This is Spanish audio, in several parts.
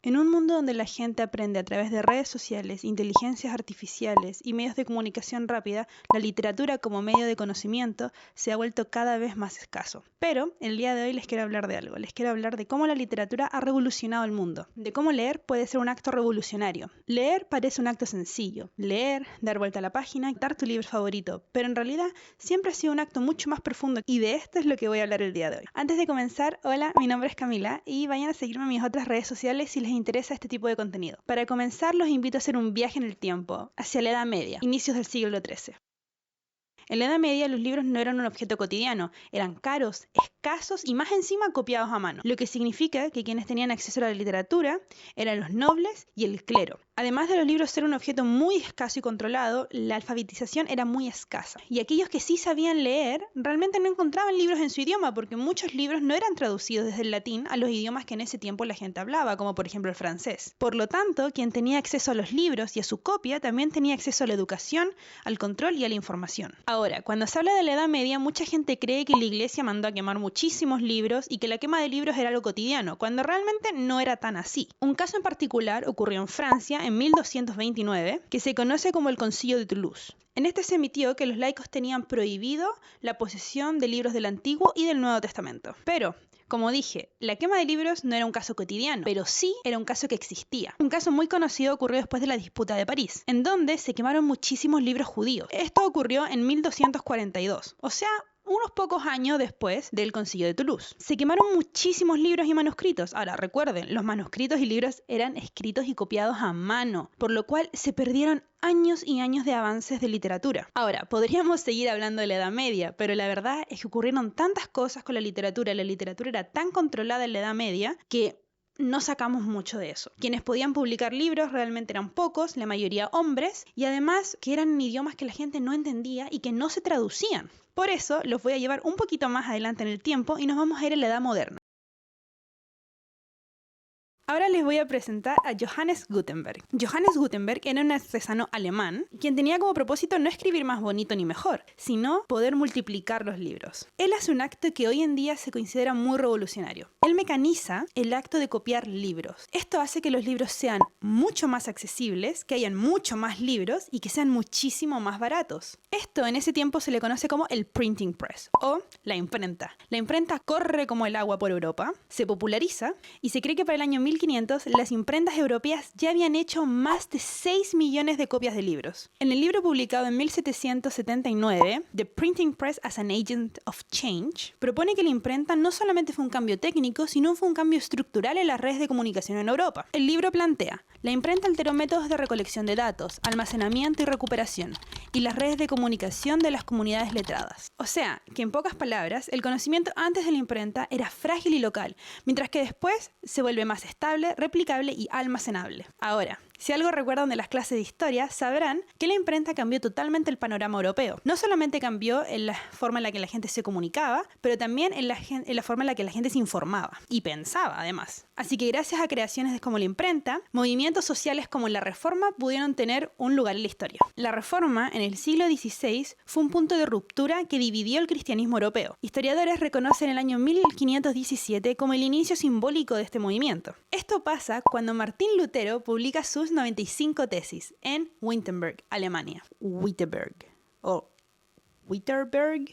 En un mundo donde la gente aprende a través de redes sociales, inteligencias artificiales y medios de comunicación rápida, la literatura como medio de conocimiento se ha vuelto cada vez más escaso. Pero el día de hoy les quiero hablar de algo. Les quiero hablar de cómo la literatura ha revolucionado el mundo, de cómo leer puede ser un acto revolucionario. Leer parece un acto sencillo. Leer, dar vuelta a la página, dar tu libro favorito, pero en realidad siempre ha sido un acto mucho más profundo y de esto es lo que voy a hablar el día de hoy. Antes de comenzar, hola, mi nombre es Camila y vayan a seguirme en mis otras redes sociales si les interesa este tipo de contenido. Para comenzar, los invito a hacer un viaje en el tiempo, hacia la Edad Media, inicios del siglo XIII. En la Edad Media los libros no eran un objeto cotidiano, eran caros, escasos y más encima copiados a mano, lo que significa que quienes tenían acceso a la literatura eran los nobles y el clero. Además de los libros ser un objeto muy escaso y controlado, la alfabetización era muy escasa. Y aquellos que sí sabían leer realmente no encontraban libros en su idioma porque muchos libros no eran traducidos desde el latín a los idiomas que en ese tiempo la gente hablaba, como por ejemplo el francés. Por lo tanto, quien tenía acceso a los libros y a su copia también tenía acceso a la educación, al control y a la información. Ahora, cuando se habla de la Edad Media, mucha gente cree que la iglesia mandó a quemar muchísimos libros y que la quema de libros era algo cotidiano, cuando realmente no era tan así. Un caso en particular ocurrió en Francia en 1229, que se conoce como el Concilio de Toulouse. En este se emitió que los laicos tenían prohibido la posesión de libros del Antiguo y del Nuevo Testamento. Pero, como dije, la quema de libros no era un caso cotidiano, pero sí era un caso que existía. Un caso muy conocido ocurrió después de la disputa de París, en donde se quemaron muchísimos libros judíos. Esto ocurrió en 1242, o sea, unos pocos años después del Concilio de Toulouse. Se quemaron muchísimos libros y manuscritos. Ahora, recuerden, los manuscritos y libros eran escritos y copiados a mano, por lo cual se perdieron años y años de avances de literatura. Ahora, podríamos seguir hablando de la Edad Media, pero la verdad es que ocurrieron tantas cosas con la literatura era tan controlada en la Edad Media que no sacamos mucho de eso. Quienes podían publicar libros realmente eran pocos, la mayoría hombres, y además que eran idiomas que la gente no entendía y que no se traducían. Por eso los voy a llevar un poquito más adelante en el tiempo y nos vamos a ir a la Edad Moderna. Ahora les voy a presentar a Johannes Gutenberg. Johannes Gutenberg era un artesano alemán quien tenía como propósito no escribir más bonito ni mejor, sino poder multiplicar los libros. Él hace un acto que hoy en día se considera muy revolucionario. Él mecaniza el acto de copiar libros. Esto hace que los libros sean mucho más accesibles, que hayan mucho más libros y que sean muchísimo más baratos. Esto en ese tiempo se le conoce como el printing press o la imprenta. La imprenta corre como el agua por Europa, se populariza y se cree que para el año 1500 las imprentas europeas ya habían hecho más de 6 millones de copias de libros. En el libro publicado en 1779, The Printing Press as an Agent of Change, propone que la imprenta no solamente fue un cambio técnico, sino fue un cambio estructural en las redes de comunicación en Europa. El libro plantea: la imprenta alteró métodos de recolección de datos, almacenamiento y recuperación, y las redes de comunicación de las comunidades letradas. O sea, que en pocas palabras, el conocimiento antes de la imprenta era frágil y local, mientras que después se vuelve más estable, replicable y almacenable. Ahora, si algo recuerdan de las clases de historia, sabrán que la imprenta cambió totalmente el panorama europeo. No solamente cambió en la forma en la que la gente se comunicaba, pero también en la forma en la que la gente se informaba y pensaba, además. Así que gracias a creaciones como la imprenta, movimientos sociales como la Reforma pudieron tener un lugar en la historia. La Reforma, en el siglo XVI, fue un punto de ruptura que dividió el cristianismo europeo. Historiadores reconocen el año 1517 como el inicio simbólico de este movimiento. Esto pasa cuando Martín Lutero publica sus 95 tesis en Wittenberg, Alemania. Wittenberg o Wittenberg,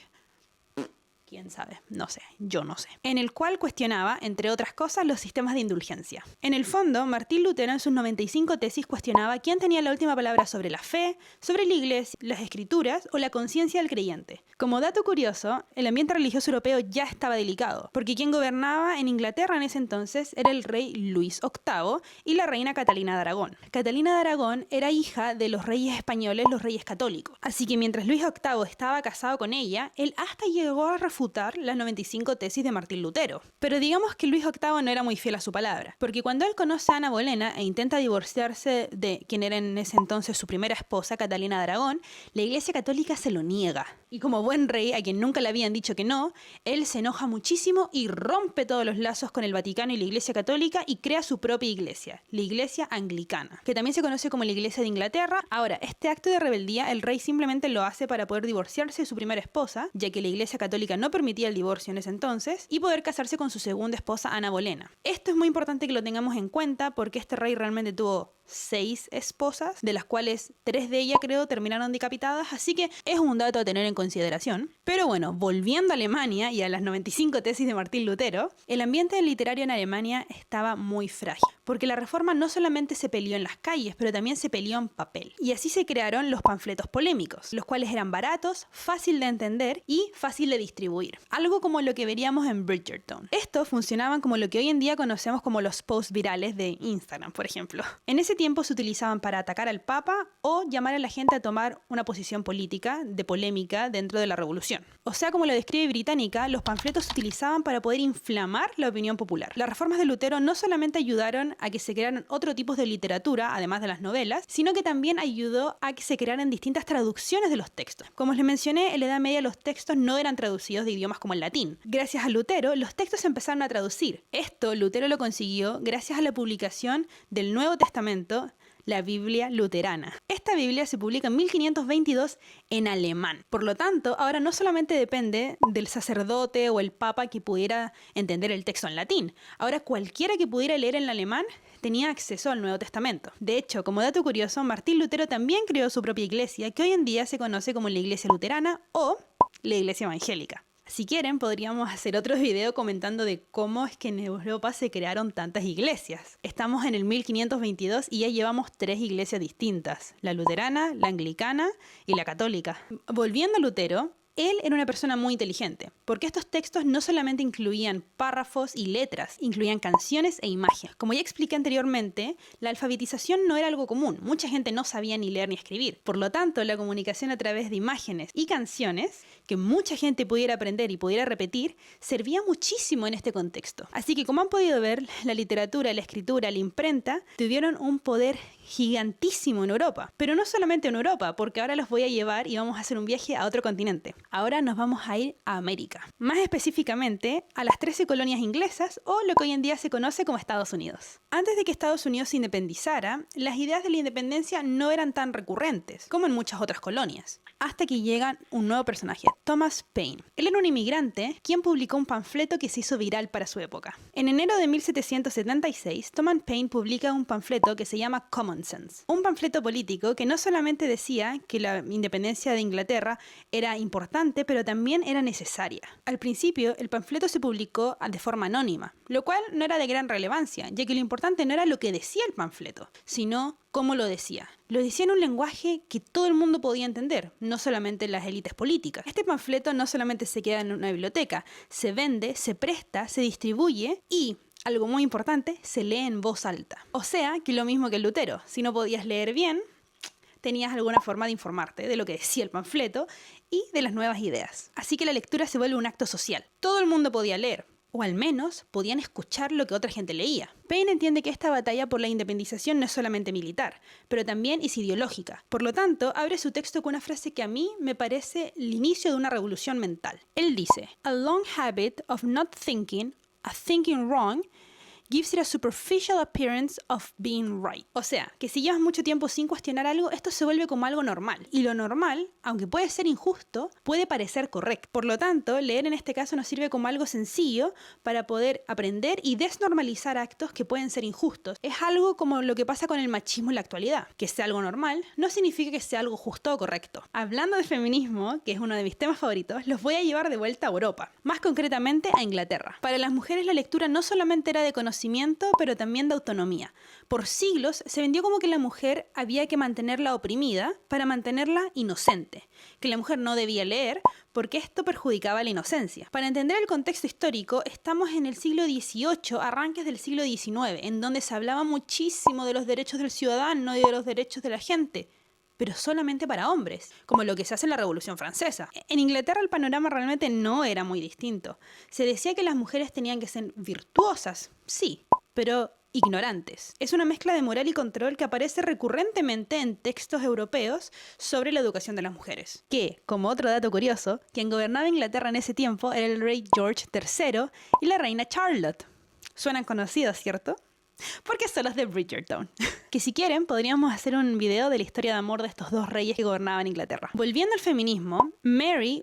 quién sabe, no sé, yo no sé. En el cual cuestionaba, entre otras cosas, los sistemas de indulgencia. En el fondo, Martín Lutero en sus 95 tesis cuestionaba quién tenía la última palabra sobre la fe, sobre la iglesia, las escrituras o la conciencia del creyente. Como dato curioso, el ambiente religioso europeo ya estaba delicado, porque quien gobernaba en Inglaterra en ese entonces era el rey Luis VIII y la reina Catalina de Aragón. Catalina de Aragón era hija de los reyes españoles, los reyes católicos. Así que mientras Luis VIII estaba casado con ella, él hasta llegó a refutar las 95 tesis de Martín Lutero. Pero digamos que Luis VIII no era muy fiel a su palabra, porque cuando él conoce a Ana Bolena e intenta divorciarse de quien era en ese entonces su primera esposa, Catalina de Aragón, la Iglesia Católica se lo niega. Y como buen rey, a quien nunca le habían dicho que no, él se enoja muchísimo y rompe todos los lazos con el Vaticano y la Iglesia Católica y crea su propia iglesia, la Iglesia Anglicana, que también se conoce como la Iglesia de Inglaterra. Ahora, este acto de rebeldía el rey simplemente lo hace para poder divorciarse de su primera esposa, ya que la Iglesia Católica no no permitía el divorcio en ese entonces, y poder casarse con su segunda esposa Ana Bolena. Esto es muy importante que lo tengamos en cuenta porque este rey realmente tuvo 6 esposas, de las cuales 3 de ellas creo terminaron decapitadas, así que es un dato a tener en consideración. Pero bueno, volviendo a Alemania y a las 95 tesis de Martín Lutero, el ambiente literario en Alemania estaba muy frágil, porque la reforma no solamente se peleó en las calles, pero también se peleó en papel. Y así se crearon los panfletos polémicos, los cuales eran baratos, fácil de entender y fácil de distribuir. Algo como lo que veríamos en Bridgerton. Estos funcionaban como lo que hoy en día conocemos como los posts virales de Instagram, por ejemplo. En ese tiempo se utilizaban para atacar al Papa o llamar a la gente a tomar una posición política, de polémica, dentro de la revolución. O sea, como lo describe Británica, los panfletos se utilizaban para poder inflamar la opinión popular. Las reformas de Lutero no solamente ayudaron a que se crearan otro tipo de literatura, además de las novelas, sino que también ayudó a que se crearan distintas traducciones de los textos. Como les mencioné, en la Edad Media los textos no eran traducidos de idiomas como el latín. Gracias a Lutero, los textos se empezaron a traducir. Esto Lutero lo consiguió gracias a la publicación del Nuevo Testamento, la Biblia luterana. Esta Biblia se publica en 1522 en alemán. Por lo tanto, ahora no solamente depende del sacerdote o el papa que pudiera entender el texto en latín. Ahora cualquiera que pudiera leer en alemán tenía acceso al Nuevo Testamento. De hecho, como dato curioso, Martín Lutero también creó su propia iglesia, que hoy en día se conoce como la Iglesia Luterana o la Iglesia Evangélica. Si quieren, podríamos hacer otro video comentando de cómo es que en Europa se crearon tantas iglesias. Estamos en el 1522 y ya llevamos 3 iglesias distintas: la luterana, la anglicana y la católica. Volviendo a Lutero, él era una persona muy inteligente, porque estos textos no solamente incluían párrafos y letras, incluían canciones e imágenes. Como ya expliqué anteriormente, la alfabetización no era algo común, mucha gente no sabía ni leer ni escribir. Por lo tanto, la comunicación a través de imágenes y canciones, que mucha gente pudiera aprender y pudiera repetir, servía muchísimo en este contexto. Así que, como han podido ver, la literatura, la escritura, la imprenta tuvieron un poder gigantísimo en Europa. Pero no solamente en Europa, porque ahora los voy a llevar y vamos a hacer un viaje a otro continente. Ahora nos vamos a ir a América, más específicamente a las 13 colonias inglesas o lo que hoy en día se conoce como Estados Unidos. Antes de que Estados Unidos se independizara, las ideas de la independencia no eran tan recurrentes como en muchas otras colonias, hasta que llega un nuevo personaje, Thomas Paine. Él era un inmigrante quien publicó un panfleto que se hizo viral para su época. En enero de 1776, Thomas Paine publica un panfleto que se llama Common Sense, un panfleto político que no solamente decía que la independencia de Inglaterra era importante, pero también era necesaria. Al principio, el panfleto se publicó de forma anónima, lo cual no era de gran relevancia, ya que lo importante no era lo que decía el panfleto, sino cómo lo decía. Lo decía en un lenguaje que todo el mundo podía entender, no solamente las élites políticas. Este panfleto no solamente se queda en una biblioteca, se vende, se presta, se distribuye y, algo muy importante, se lee en voz alta. O sea, que lo mismo que el Lutero, si no podías leer bien, tenías alguna forma de informarte de lo que decía el panfleto y de las nuevas ideas. Así que la lectura se vuelve un acto social. Todo el mundo podía leer, o al menos podían escuchar lo que otra gente leía. Paine entiende que esta batalla por la independización no es solamente militar, pero también es ideológica. Por lo tanto, abre su texto con una frase que a mí me parece el inicio de una revolución mental. Él dice: "A long habit of not thinking, a thinking wrong, gives it a superficial appearance of being right". O sea, que si llevas mucho tiempo sin cuestionar algo, esto se vuelve como algo normal. Y lo normal, aunque puede ser injusto, puede parecer correcto. Por lo tanto, leer en este caso nos sirve como algo sencillo para poder aprender y desnormalizar actos que pueden ser injustos. Es algo como lo que pasa con el machismo en la actualidad. Que sea algo normal no significa que sea algo justo o correcto. Hablando de feminismo, que es uno de mis temas favoritos, los voy a llevar de vuelta a Europa, más concretamente a Inglaterra. Para las mujeres la lectura no solamente era de conocimiento, pero también de autonomía. Por siglos se vendió como que la mujer había que mantenerla oprimida para mantenerla inocente, que la mujer no debía leer porque esto perjudicaba la inocencia. Para entender el contexto histórico, estamos en el siglo XVIII, arranques del siglo XIX, en donde se hablaba muchísimo de los derechos del ciudadano y de los derechos de la gente, pero solamente para hombres, como lo que se hace en la Revolución Francesa. En Inglaterra el panorama realmente no era muy distinto. Se decía que las mujeres tenían que ser virtuosas, sí, pero ignorantes. Es una mezcla de moral y control que aparece recurrentemente en textos europeos sobre la educación de las mujeres. Que, como otro dato curioso, quien gobernaba Inglaterra en ese tiempo era el rey George III y la reina Charlotte. Suenan conocidos, ¿cierto? Porque son los de Bridgerton. Que si quieren, podríamos hacer un video de la historia de amor de estos dos reyes que gobernaban Inglaterra. Volviendo al feminismo, Mary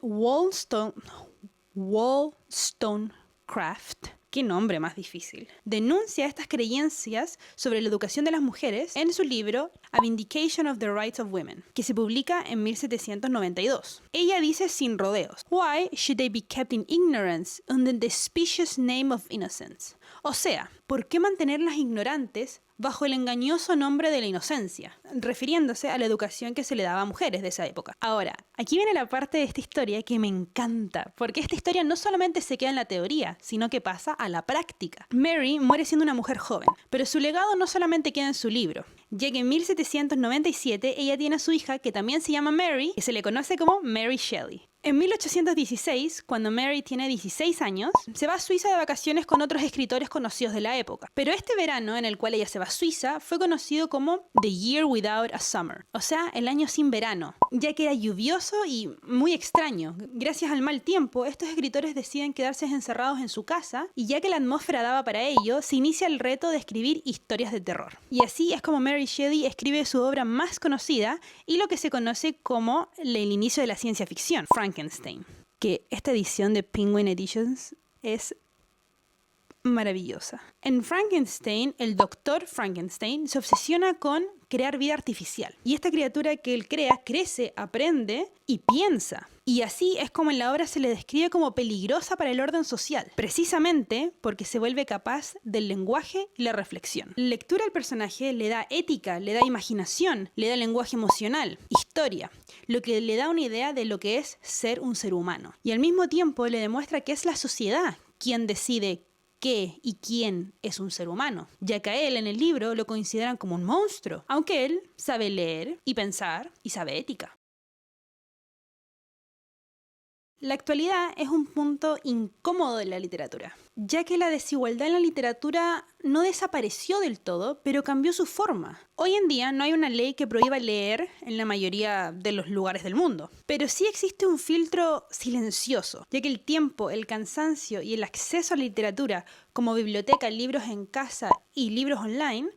Wollstonecraft, qué nombre más difícil, denuncia estas creencias sobre la educación de las mujeres en su libro A Vindication of the Rights of Women, que se publica en 1792. Ella dice sin rodeos: Why should they be kept in ignorance under the specious name of innocence? O sea, ¿por qué mantenerlas ignorantes bajo el engañoso nombre de la inocencia? Refiriéndose a la educación que se le daba a mujeres de esa época. Ahora, aquí viene la parte de esta historia que me encanta, porque esta historia no solamente se queda en la teoría, sino que pasa a la práctica. Mary muere siendo una mujer joven, pero su legado no solamente queda en su libro, ya que en 1797 ella tiene a su hija, que también se llama Mary, que se le conoce como Mary Shelley. En 1816, cuando Mary tiene 16 años, se va a Suiza de vacaciones con otros escritores conocidos de la época. Pero este verano en el cual ella se va a Suiza fue conocido como The Year Without a Summer, o sea, el año sin verano, ya que era lluvioso y muy extraño. Gracias al mal tiempo, estos escritores deciden quedarse encerrados en su casa, y ya que la atmósfera daba para ello, se inicia el reto de escribir historias de terror. Y así es como Mary Shelley escribe su obra más conocida y lo que se conoce como el inicio de la ciencia ficción, Frankenstein, que esta edición de Penguin Editions es maravillosa. En Frankenstein, el doctor Frankenstein se obsesiona con crear vida artificial. Y esta criatura que él crea crece, aprende y piensa. Y así es como en la obra se le describe como peligrosa para el orden social, precisamente porque se vuelve capaz del lenguaje y la reflexión. La lectura al personaje le da ética, le da imaginación, le da lenguaje emocional, historia, lo que le da una idea de lo que es ser un ser humano. Y al mismo tiempo le demuestra que es la sociedad quien decide qué y quién es un ser humano, ya que a él en el libro lo consideran como un monstruo, aunque él sabe leer y pensar y sabe ética. La actualidad es un punto incómodo de la literatura, ya que la desigualdad en la literatura no desapareció del todo, pero cambió su forma. Hoy en día no hay una ley que prohíba leer en la mayoría de los lugares del mundo, pero sí existe un filtro silencioso, ya que el tiempo, el cansancio y el acceso a la literatura, como biblioteca, libros en casa y libros online,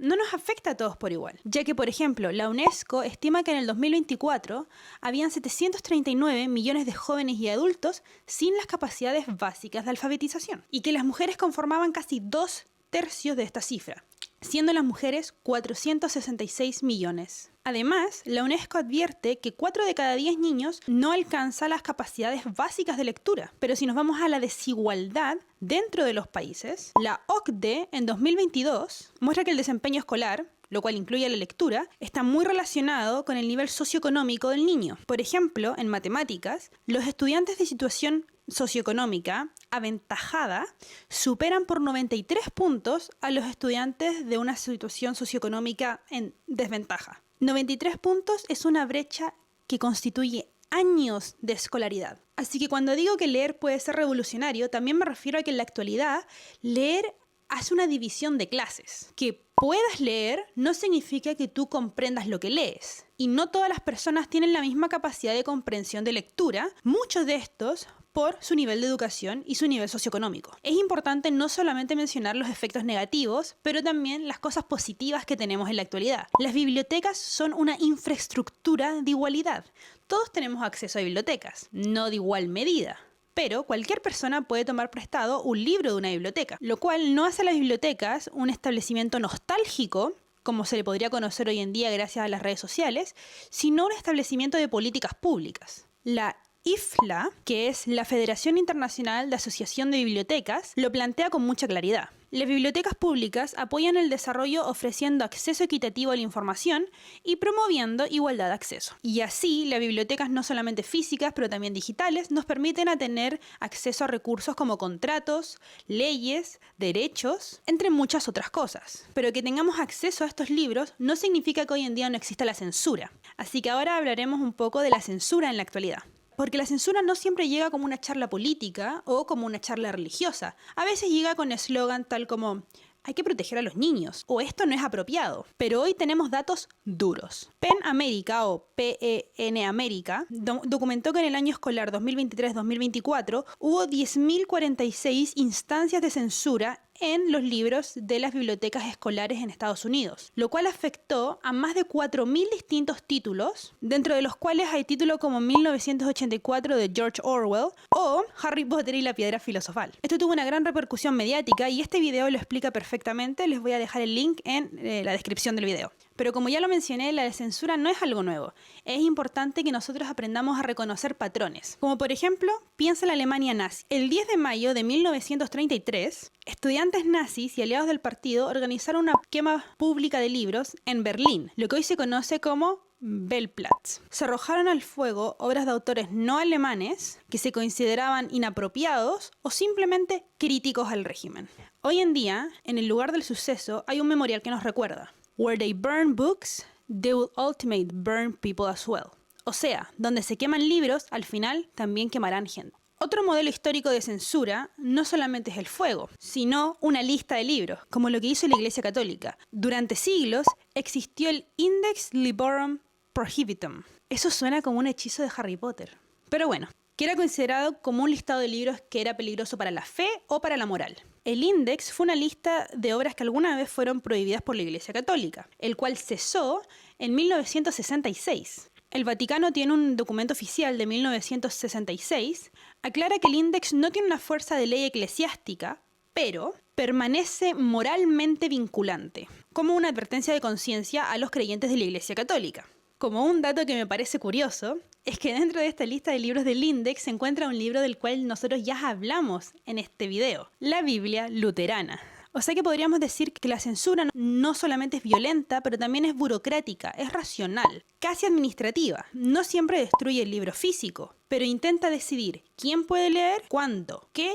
no nos afecta a todos por igual, ya que, por ejemplo, la UNESCO estima que en el 2024 habían 739 millones de jóvenes y adultos sin las capacidades básicas de alfabetización, y que las mujeres conformaban casi 2/3 de esta cifra, siendo las mujeres 466 millones. Además, la UNESCO advierte que 4 de cada 10 niños no alcanzan las capacidades básicas de lectura. Pero si nos vamos a la desigualdad dentro de los países, la OCDE en 2022 muestra que el desempeño escolar, lo cual incluye la lectura, está muy relacionado con el nivel socioeconómico del niño. Por ejemplo, en matemáticas, los estudiantes de situación socioeconómica aventajada superan por 93 puntos a los estudiantes de una situación socioeconómica en desventaja. 93 puntos es una brecha que constituye años de escolaridad. Así que cuando digo que leer puede ser revolucionario, también me refiero a que en la actualidad leer hace una división de clases. Que puedas leer no significa que tú comprendas lo que lees. Y no todas las personas tienen la misma capacidad de comprensión de lectura, muchos de estos por su nivel de educación y su nivel socioeconómico. Es importante no solamente mencionar los efectos negativos, pero también las cosas positivas que tenemos en la actualidad. Las bibliotecas son una infraestructura de igualdad. Todos tenemos acceso a bibliotecas, no de igual medida. Pero cualquier persona puede tomar prestado un libro de una biblioteca, lo cual no hace a las bibliotecas un establecimiento nostálgico, como se le podría conocer hoy en día gracias a las redes sociales, sino un establecimiento de políticas públicas. La IFLA, que es la Federación Internacional de Asociación de Bibliotecas, lo plantea con mucha claridad. Las bibliotecas públicas apoyan el desarrollo ofreciendo acceso equitativo a la información y promoviendo igualdad de acceso. Y así, las bibliotecas no solamente físicas, pero también digitales, nos permiten a tener acceso a recursos como contratos, leyes, derechos, entre muchas otras cosas. Pero que tengamos acceso a estos libros no significa que hoy en día no exista la censura. Así que ahora hablaremos un poco de la censura en la actualidad. Porque la censura no siempre llega como una charla política o como una charla religiosa. A veces llega con eslogan tal como hay que proteger a los niños o esto no es apropiado. Pero hoy tenemos datos duros. PEN América o PEN América documentó que en el año escolar 2023-2024 hubo 10.046 instancias de censura en los libros de las bibliotecas escolares en Estados Unidos, lo cual afectó a más de 4.000 distintos títulos, dentro de los cuales hay títulos como 1984 de George Orwell o Harry Potter y la piedra filosofal. Esto tuvo una gran repercusión mediática y este video lo explica perfectamente. Les voy a dejar el link en la descripción del video. Pero como ya lo mencioné, la censura no es algo nuevo. Es importante que nosotros aprendamos a reconocer patrones. Como por ejemplo, piensa en la Alemania nazi. El 10 de mayo de 1933, estudiantes nazis y aliados del partido organizaron una quema pública de libros en Berlín, lo que hoy se conoce como Bellplatz. Se arrojaron al fuego obras de autores no alemanes que se consideraban inapropiados o simplemente críticos al régimen. Hoy en día, en el lugar del suceso, hay un memorial que nos recuerda: Where they burn books, they will ultimately burn people as well. O sea, donde se queman libros, al final también quemarán gente. Otro modelo histórico de censura no solamente es el fuego, sino una lista de libros, como lo que hizo la Iglesia Católica. Durante siglos existió el Index Librorum Prohibitum. Eso suena como un hechizo de Harry Potter. Pero bueno, que era considerado como un listado de libros que era peligroso para la fe o para la moral. El Index fue una lista de obras que alguna vez fueron prohibidas por la Iglesia Católica, el cual cesó en 1966. El Vaticano tiene un documento oficial de 1966, aclara que el Index no tiene una fuerza de ley eclesiástica, pero permanece moralmente vinculante, como una advertencia de conciencia a los creyentes de la Iglesia Católica. Como un dato que me parece curioso, es que dentro de esta lista de libros del Index se encuentra un libro del cual nosotros ya hablamos en este video, la Biblia luterana. O sea que podríamos decir que la censura no solamente es violenta, pero también es burocrática, es racional, casi administrativa. No siempre destruye el libro físico, pero intenta decidir quién puede leer, cuándo, qué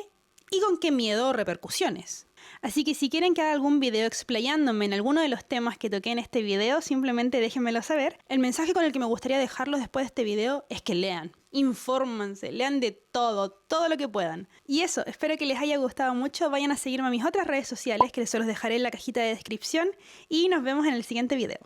y con qué miedo o repercusiones. Así que si quieren que haga algún video explayándome en alguno de los temas que toqué en este video, simplemente déjenmelo saber. El mensaje con el que me gustaría dejarlos después de este video es que lean, infórmense, lean de todo lo que puedan. Y eso, espero que les haya gustado mucho. Vayan a seguirme a mis otras redes sociales, que se los dejaré en la cajita de descripción, y nos vemos en el siguiente video.